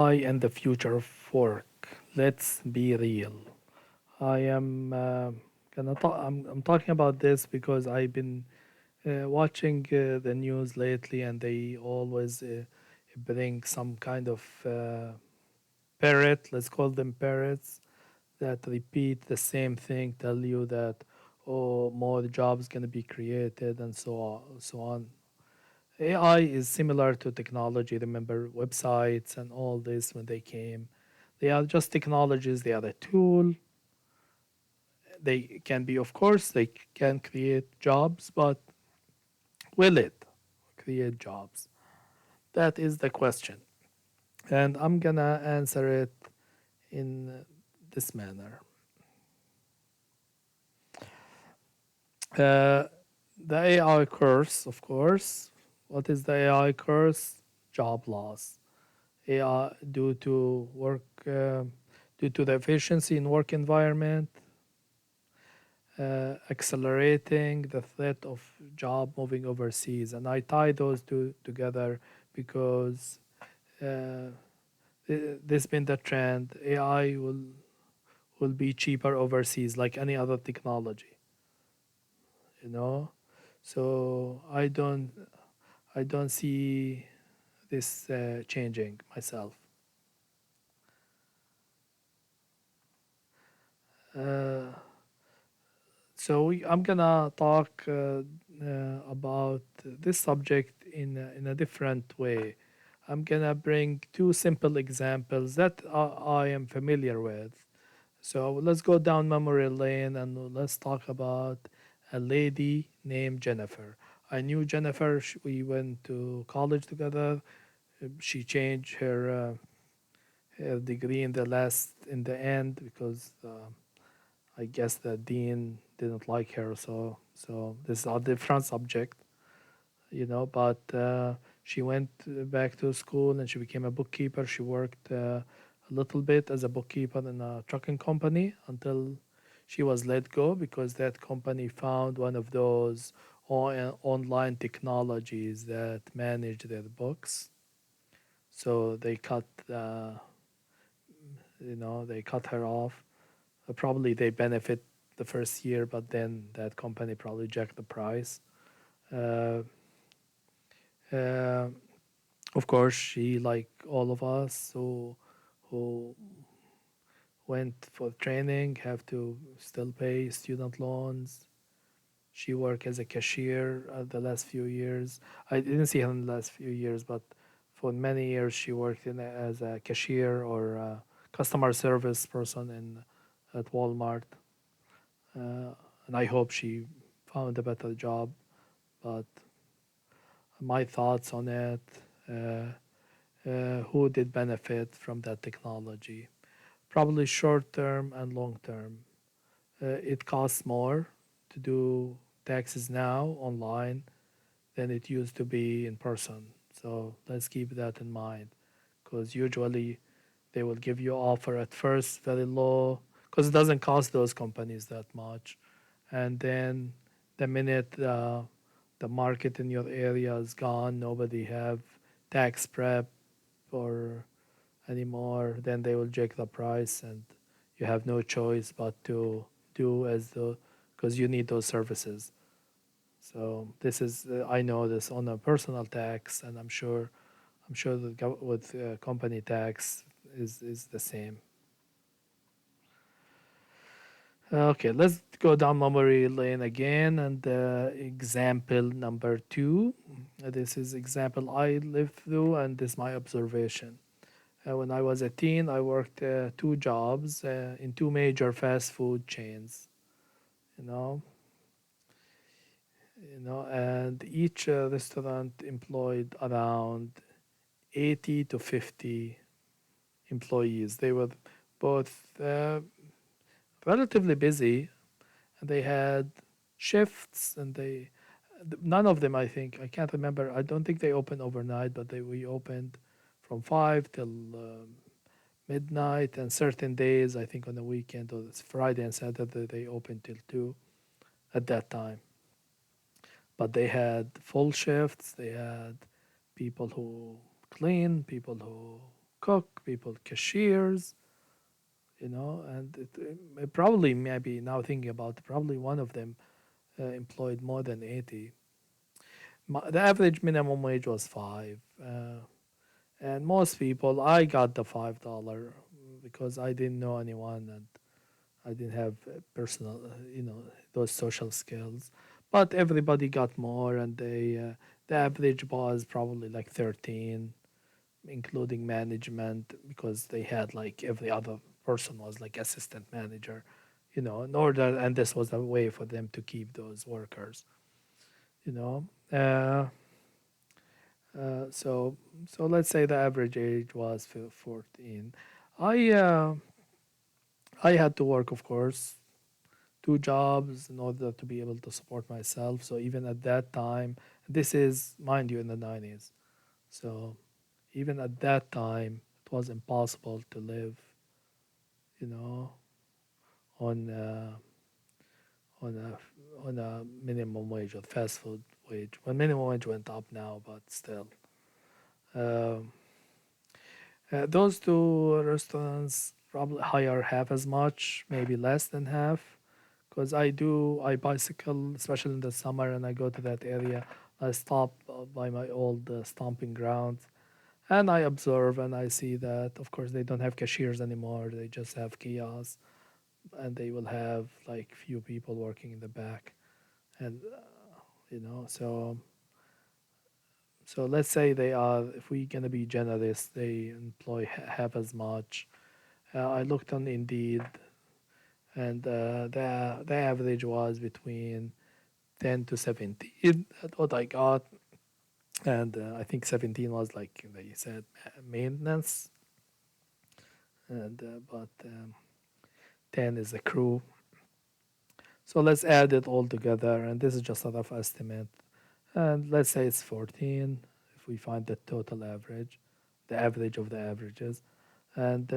AI and the future of work. Let's be real. I am gonna talk. I'm talking about this because I've been watching the news lately, and they always bring some kind of parrot. Let's call them parrots that repeat the same thing, tell you that more jobs gonna be created, and so on. AI is similar to technology. Remember websites and all this when they came. They are just technologies, they are a tool. They can be, of course, they can create jobs, but will it create jobs? That is the question. And I'm gonna answer it in this manner. Uh, the AI curse, of course. What is the AI curse? Job loss. AI due to work, due to the efficiency in work environment, accelerating the threat of job moving overseas. And I tie those two together because uh, this been the trend. AI will be cheaper overseas, like any other technology. You know, so I don't see this changing myself. Uh, I'm gonna talk about this subject in a different way. I'm gonna bring two simple examples that I am familiar with. So let's go down memory lane and let's talk about a lady named Jennifer. I knew Jennifer. We went to college together. She changed her degree in the end because I guess the dean didn't like her, so this is a different subject, But she went back to school and she became a bookkeeper. She worked a little bit as a bookkeeper in a trucking company until she was let go because that company found one of those online technologies that manage their books. So they cut her off. Probably they benefit the first year, but then that company probably jacked the price. Uh, uh, of course, she, like all of us who went for training, have to still pay student loans. She worked as a cashier the last few years. I didn't see her in the last few years, but for many years she worked as a cashier or a customer service person at Walmart. Uh, and I hope she found a better job. But my thoughts on it, who did benefit from that technology? Probably short term and long term. It costs more to do taxes now online than it used to be in person. So let's keep that in mind because usually they will give you offer at first very low because it doesn't cost those companies that much. And then the minute the market in your area is gone, nobody have tax prep or anymore, then they will jack the price and you have no choice but to do as the because you need those services. So this is I know this on a personal tax, and I'm sure that with company tax is the same. Okay, let's go down memory lane again and example number two. This is example I lived through, and this is my observation. When I was a teen, I worked two jobs in two major fast food chains. You know, and each restaurant employed around 80 to 50 employees. They were both relatively busy, and they had shifts, and none of them, I think, I can't remember. I don't think they opened overnight, but we opened from 5 till midnight, and certain days, I think on the weekend or it's Friday and Saturday, they opened till 2 at that time. But they had full shifts. They had people who clean, people who cook, people cashiers, and it probably maybe now thinking about it, probably one of them employed more than 80. The average minimum wage was five, and most people I got the $5 because I didn't know anyone and I didn't have personal, those social skills. But everybody got more, and the average was probably like 13, including management, because they had like every other person was like assistant manager, in order, and this was a way for them to keep those workers, you know. Uh, so let's say the average age was 14. I uh, I had to work, of course, two jobs in order to be able to support myself. So even at that time, this is, mind you, in the 90s. So even at that time, it was impossible to live, you know, on on a minimum wage or fast food wage. Well, minimum wage went up now, but still. Um, those two restaurants probably hire half as much, maybe less than half, because I bicycle, especially in the summer, and I go to that area. I stop by my old stomping grounds, and I observe and I see that, of course, they don't have cashiers anymore. They just have kiosks, and they will have like few people working in the back, and so let's say they are. If we're gonna be generous, they employ half as much. I looked on Indeed, and the average was between 10 to 17. That's what I got, and I think 17 was like they said maintenance, and but 10 is the crew. So let's add it all together, and this is just a rough estimate. And let's say it's 14 if we find the total average, the average of the averages. And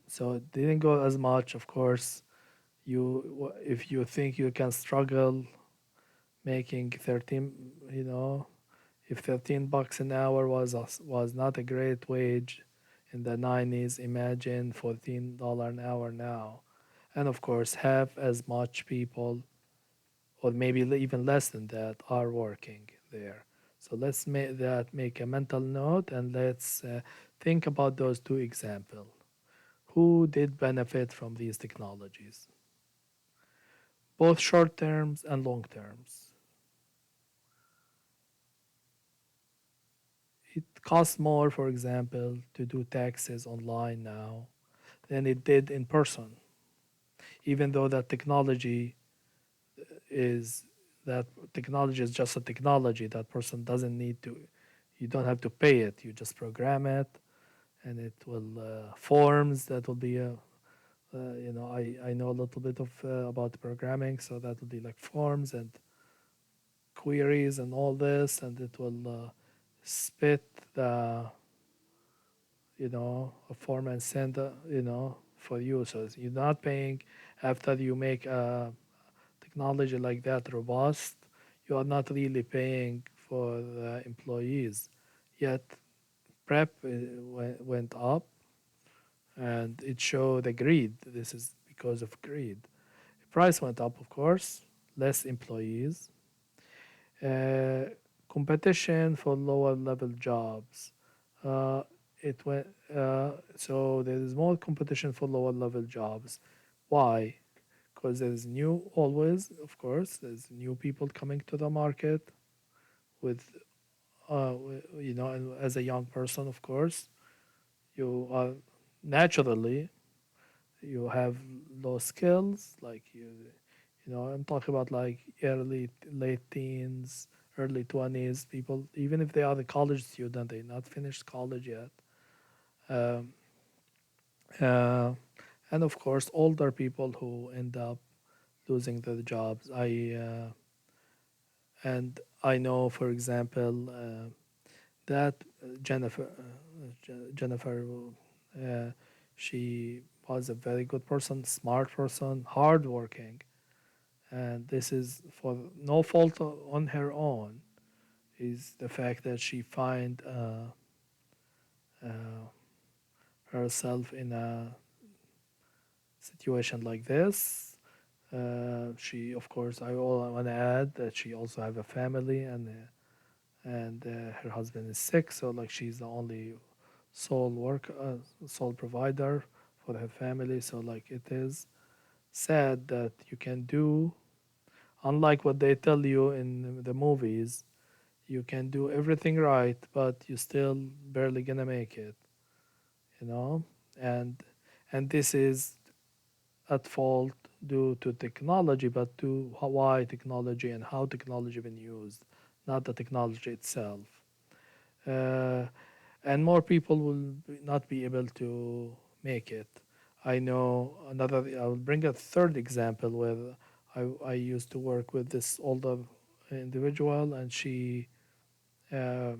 so it didn't go as much, of course. If you think you can struggle making 13, if 13 bucks an hour was not a great wage in the 90s, imagine $14 an hour now. And of course, half as much people, or maybe even less than that, are working there. So let's make a mental note, and let's think about those two examples. Who did benefit from these technologies, both short terms and long terms? It costs more, for example, to do taxes online now than it did in person, even though is that technology is just a technology. That person doesn't need to, you don't have to pay it. You just program it, and it will forms that will be I know a little bit of about programming, so that will be like forms and queries and all this, and it will spit the a form and send for you. So you're not paying after you make a technology like that robust. You are not really paying for the employees, yet prep went up, and it showed the greed. This is because of greed. Price went up, of course, less employees, uh, competition for lower level jobs. Uh, it went so there is more competition for lower level jobs. Why? Because there is new always, of course. There's new people coming to the market with, and as a young person, of course, you are naturally you have low skills, like I'm talking about like late teens, early 20s people, even if they are the college student, they not finished college yet. um, uh, and of course older people who end up losing their jobs. I know, for example, that Jennifer, uh, she was a very good person, smart person, hardworking, and this is for no fault on her own. Is the fact that she find uh, herself in a situation like this. She, of course, I want to add that she also have a family, and her husband is sick, so like she's the only sole provider for her family. So like it is sad that you can do, unlike what they tell you in the movies, you can do everything right, but you still barely gonna make it, you know? And and this is at fault due to technology, but to why technology and how technology been used, not the technology itself. Uh, and more people will not be able to make it. I know another. I will bring a third example where I used to work with this older individual, and she uh,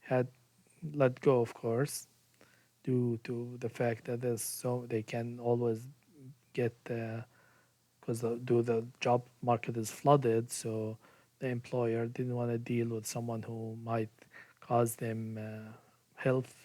had let go, of course, due to the fact that there's so they can always get because the job market is flooded, so the employer didn't want to deal with someone who might cause them health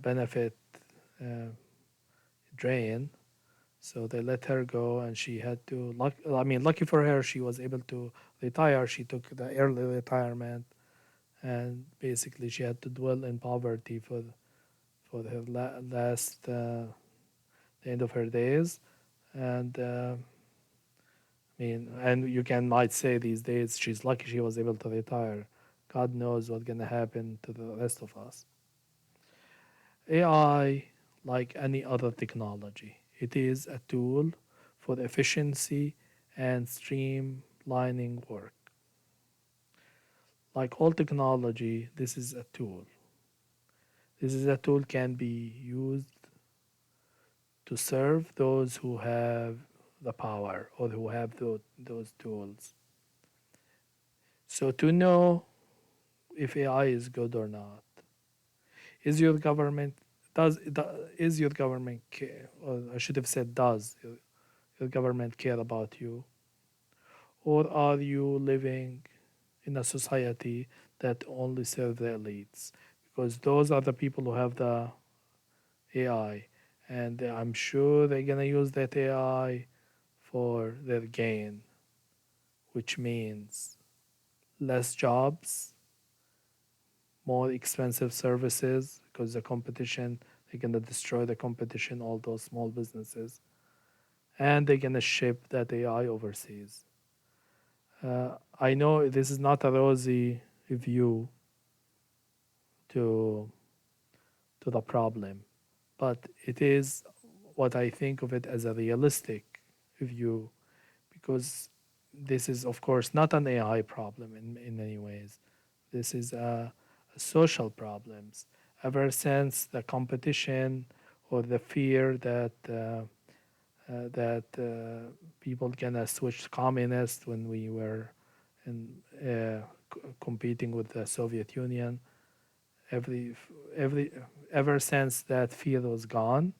benefit uh, drain. So they let her go, and she had to. I mean, lucky for her, she was able to retire. She took the early retirement, and basically, she had to dwell in poverty for her last the end of her days. And I mean, and you can might say these days she's lucky she was able to retire. God knows what's gonna happen to the rest of us. AI, like any other technology, it is a tool for efficiency and streamlining work. Like all technology, this is a tool. This is a tool can be used to serve those who have the power or who have those tools. So to know if AI is good or not, is your government is your government care, or I should have said does your government care about you, or are you living in a society that only serve the elites? Because those are the people who have the AI, and I'm sure they're gonna use that AI for their gain, which means less jobs, more expensive services, because the competition, they're gonna destroy the competition, all those small businesses, and they're gonna ship that AI overseas. I know this is not a rosy view to the problem, but it is what I think of it as a realistic view, because this is of course not an AI problem in many ways. This is a social problems. Ever since the competition or the fear that people gonna switch communist when we were in competing with the Soviet Union, every every ever since that fear was gone,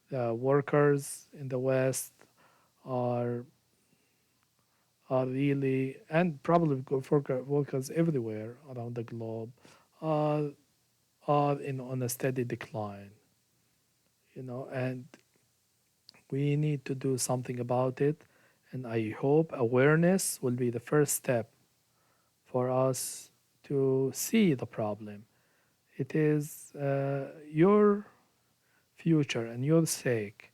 the workers in the West are really, and probably workers everywhere around the globe are on a steady decline, and we need to do something about it. And I hope awareness will be the first step for us to see the problem. It is your future and your sake.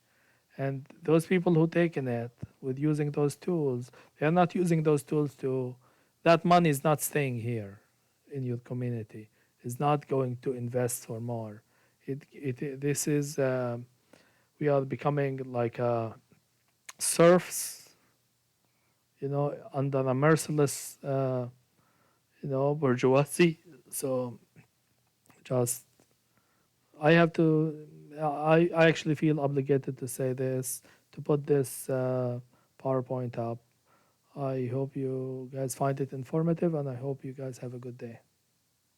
And those people who taken it with using those tools, they are not using those tools to, that money is not staying here in your community. It's not going to invest for more. This is, we are becoming like serfs, under a merciless, bourgeoisie. So just, I have to, I actually feel obligated to say this, to put this PowerPoint up. I hope you guys find it informative, and I hope you guys have a good day.